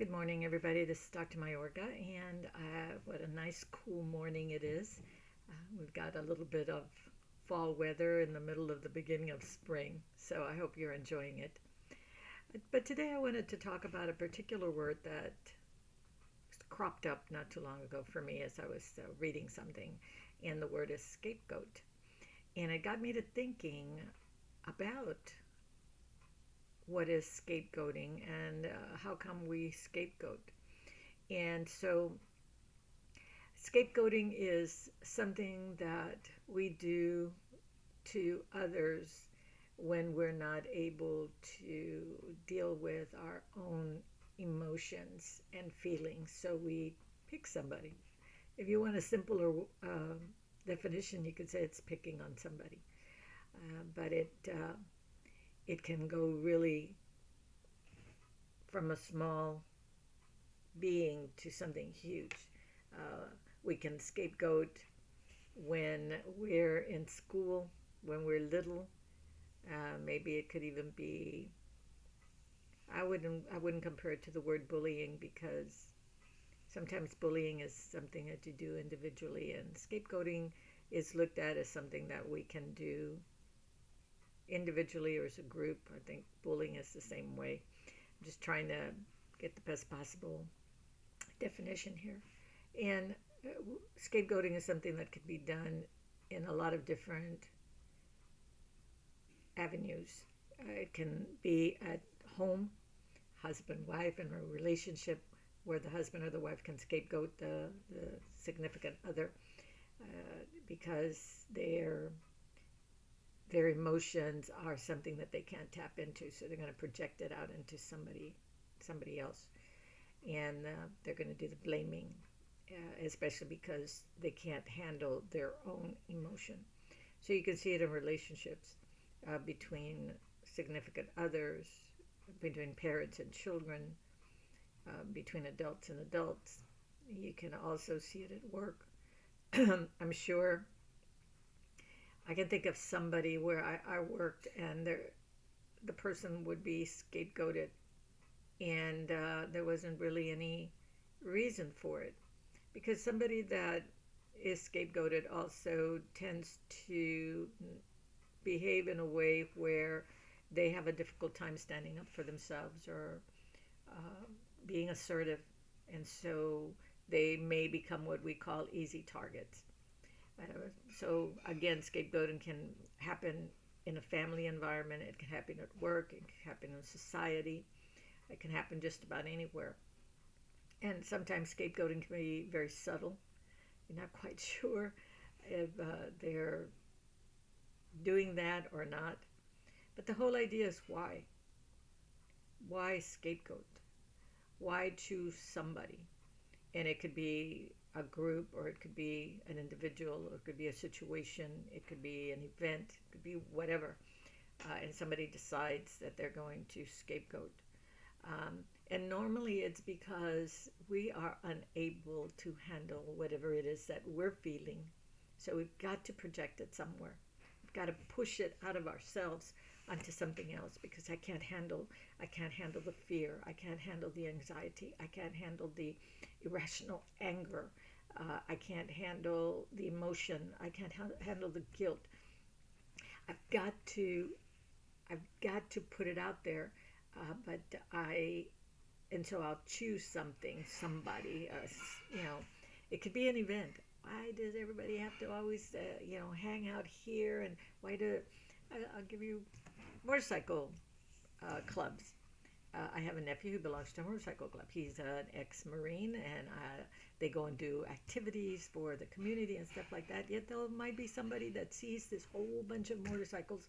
Good morning, everybody. This is Dr. Mayorga, and what a nice, cool morning it is. We've got a little bit of fall weather in the middle of the beginning of spring, so I hope you're enjoying it. But today I wanted to talk about a particular word that cropped up not too long ago for me as I was reading something, and the word is scapegoat. And it got me to thinking about what is scapegoating and how come we scapegoat. And so scapegoating is something that we do to others when we're not able to deal with our own emotions and feelings. So we pick somebody. If you want a simpler definition, you could say it's picking on somebody. But it can go really from a small being to something huge. Uh, we can scapegoat when we're in school, when we're little. Maybe it could even be. I wouldn't compare it to the word bullying because sometimes bullying is something that you do individually, and scapegoating is looked at as something that we can do individually or as a group. I think bullying is the same way. I'm just trying to get the best possible definition here. And scapegoating is something that could be done in a lot of different avenues. It can be at home, husband, wife, in a relationship where the husband or the wife can scapegoat the significant other because their emotions are something that they can't tap into, so they're going to project it out into somebody else, and they're going to do the blaming, especially because they can't handle their own emotion. So you can see it in relationships between significant others, between parents and children, between adults and adults. You can also see it at work. I'm sure I can think of somebody where I worked and the person would be scapegoated, and there wasn't really any reason for it, because somebody that is scapegoated also tends to behave in a way where they have a difficult time standing up for themselves or uh, being assertive, and so they may become what we call easy targets. So again, scapegoating can happen in a family environment, it can happen at work, it can happen in society, it can happen just about anywhere. And sometimes scapegoating can be very subtle. You're not quite sure if they're doing that or not. But the whole idea is why? Why scapegoat? Why choose somebody? And it could be a group, or it could be an individual, or it could be a situation, it could be an event, it could be whatever. And somebody decides that they're going to scapegoat. And normally it's because we are unable to handle whatever it is that we're feeling. So we've got to project it somewhere. We've got to push it out of ourselves onto something else, because I can't handle the fear. I can't handle the anxiety. I can't handle the irrational anger. I can't handle the emotion. I can't handle the guilt. I've got to I've got to put it out there, but I and so I'll choose something, somebody, you know, it could be an event. Why does everybody have to always, hang out here? And why do I'll give you motorcycle clubs. I have a nephew who belongs to a motorcycle club. He's an ex-Marine, and they go and do activities for the community and stuff like that. Yet there might be somebody that sees this whole bunch of motorcycles,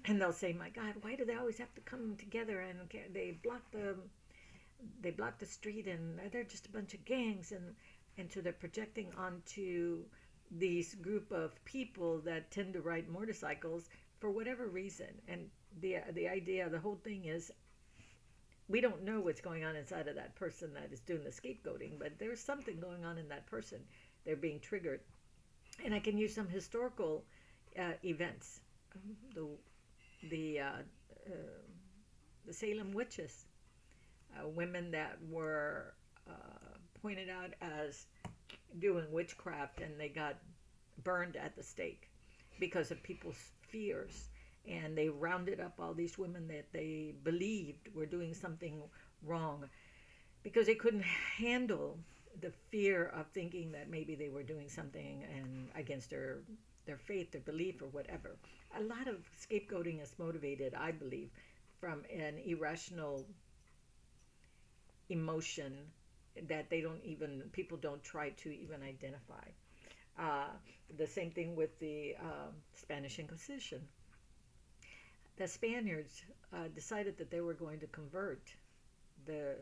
and they'll say, "My God, why do they always have to come together?" And they block the street, and they're just a bunch of gangs, and so they're projecting onto these group of people that tend to ride motorcycles for whatever reason. And the idea, the whole thing is, we don't know what's going on inside of that person that is doing the scapegoating, but there's something going on in that person. They're being triggered. And I can use some historical events. The the uh, uh, the Salem witches. women that were pointed out as doing witchcraft, and they got burned at the stake because of people's fears. And they rounded up all these women that they believed were doing something wrong because they couldn't handle the fear of thinking that maybe they were doing something and against their faith, their belief, or whatever. A lot of scapegoating is motivated, I believe, from an irrational emotion that people don't try to even identify. Uh, the same thing with the Spanish Inquisition. The Spaniards decided that they were going to convert the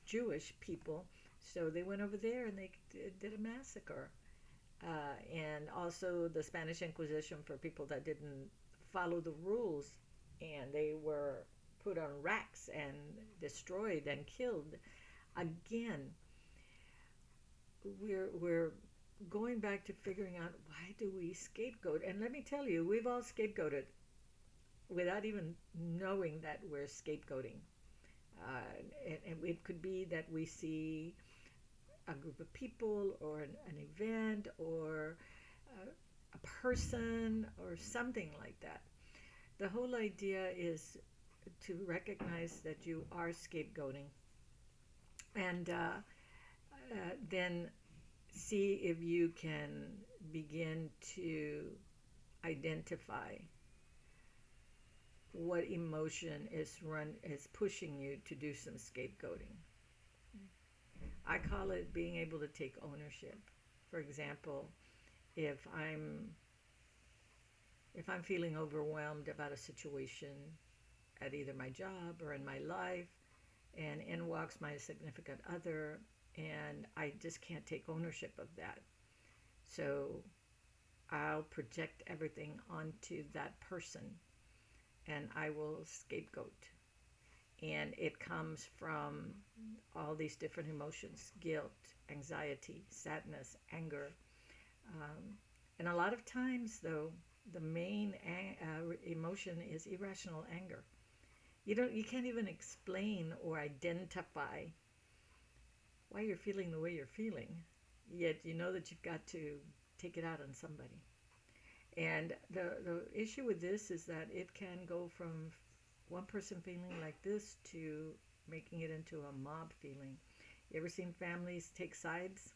Jewish people, so they went over there and they did a massacre. And also the Spanish Inquisition for people that didn't follow the rules, and they were put on racks and destroyed and killed. Again, we're going back to figuring out, why do we scapegoat? And let me tell you, we've all scapegoated without even knowing that we're scapegoating. And it could be that we see a group of people or an event or a person or something like that. The whole idea is to recognize that you are scapegoating, and then see if you can begin to identify what emotion is pushing you to do some scapegoating. I call it being able to take ownership. For example, if I'm feeling overwhelmed about a situation at either my job or in my life, and in walks my significant other, and I just can't take ownership of that. So I'll project everything onto that person, and I will scapegoat. And it comes from all these different emotions: guilt, anxiety, sadness, anger. And a lot of times, though, the main emotion is irrational anger. You can't even explain or identify why you're feeling the way you're feeling, yet you know that you've got to take it out on somebody. And the issue with this is that it can go from one person feeling like this to making it into a mob feeling. You ever seen families take sides?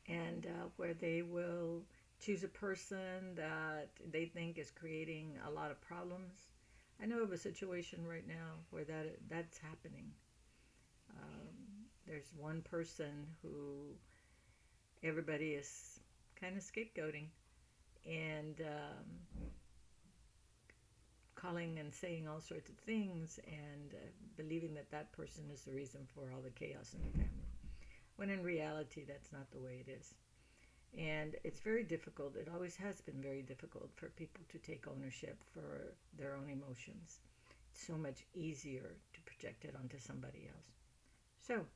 And where they will choose a person that they think is creating a lot of problems. I know of a situation right now where that's happening. There's one person who everybody is kind of scapegoating, and calling and saying all sorts of things, and believing that that person is the reason for all the chaos in the family, when in reality that's not the way it is. And it's very difficult, it always has been very difficult for people to take ownership for their own emotions. It's so much easier to project it onto somebody else. So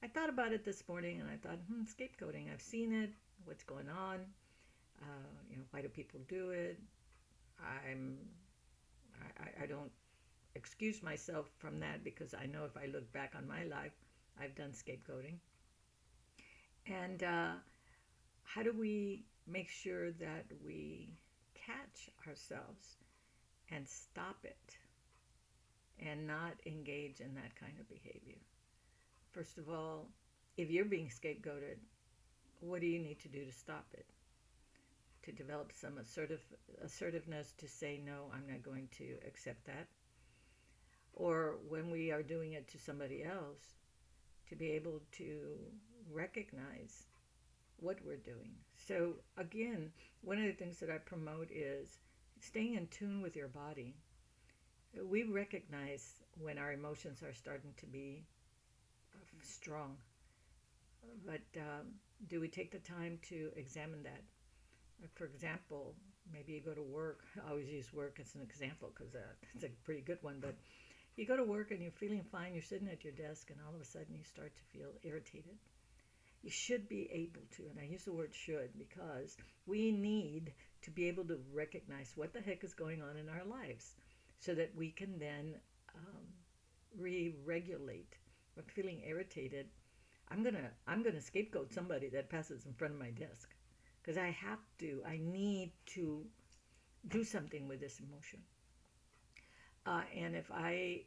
I thought about it this morning, and I thought, scapegoating, I've seen it, what's going on, why do people do it? I don't excuse myself from that, because I know if I look back on my life, I've done scapegoating. And how do we make sure that we catch ourselves and stop it and not engage in that kind of behavior? First of all, if you're being scapegoated, what do you need to do to stop it? To develop some assertiveness to say, no, I'm not going to accept that. Or when we are doing it to somebody else, to be able to recognize what we're doing. So again, one of the things that I promote is staying in tune with your body. We recognize when our emotions are starting to be strong, but do we take the time to examine that? For example, maybe you go to work. I always use work as an example because it's a pretty good one, but you go to work and you're feeling fine, you're sitting at your desk, and all of a sudden you start to feel irritated. You should be able to, and I use the word should because we need to be able to recognize what the heck is going on in our lives so that we can then re-regulate, if I'm feeling irritated, I'm gonna scapegoat somebody that passes in front of my desk, because I have to. I need to do something with this emotion. And if I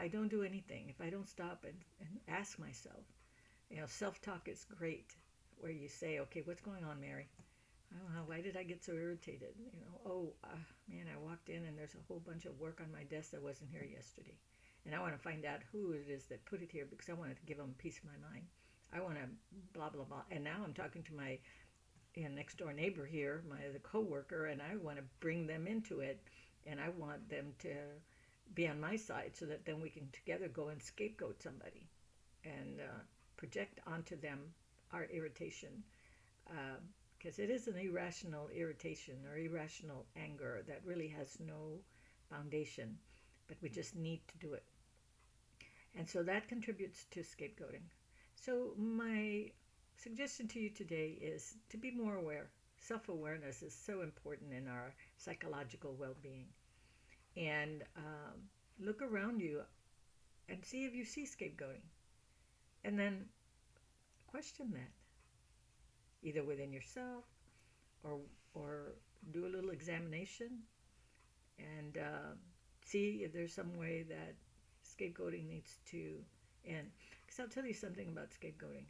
don't do anything, if I don't stop and ask myself, self-talk is great, where you say, okay, what's going on, Mary? I don't know, why did I get so irritated? Man, I walked in and there's a whole bunch of work on my desk that wasn't here yesterday. And I want to find out who it is that put it here, because I wanted to give them a piece of my mind. I want to blah, blah, blah. And now I'm talking to my next door neighbor here, the coworker, and I want to bring them into it. And I want them to be on my side, so that then we can together go and scapegoat somebody and project onto them our irritation, because it is an irrational irritation or irrational anger that really has no foundation, but we just need to do it. And so that contributes to scapegoating. So my suggestion to you today is to be more aware. Self-awareness is so important in our psychological well-being. And look around you and see if you see scapegoating. And then question that, either within yourself, or do a little examination and see if there's some way that scapegoating needs to end. Because I'll tell you something about scapegoating.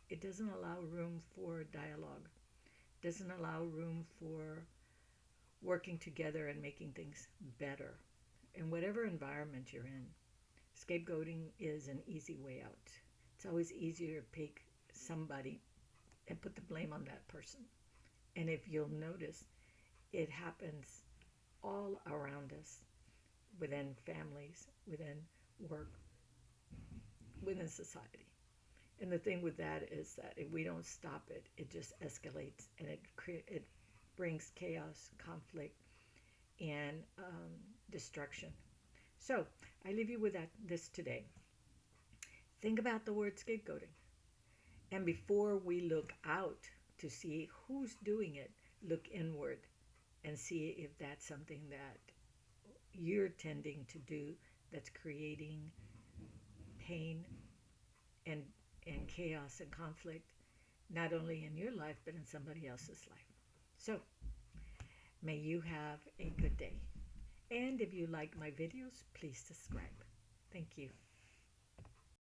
It doesn't allow room for dialogue. It doesn't allow room for working together and making things better. In whatever environment you're in, scapegoating is an easy way out. It's always easier to pick somebody and put the blame on that person. And if you'll notice, it happens all around us, within families, within work, within society. And the thing with that is that if we don't stop it, it just escalates, and it brings chaos, conflict, and destruction. So I leave you with this today. Think about the word scapegoating. And before we look out to see who's doing it, look inward and see if that's something that you're tending to do that's creating pain and chaos and conflict, not only in your life, but in somebody else's life. So may you have a good day. And if you like my videos, please subscribe. Thank you.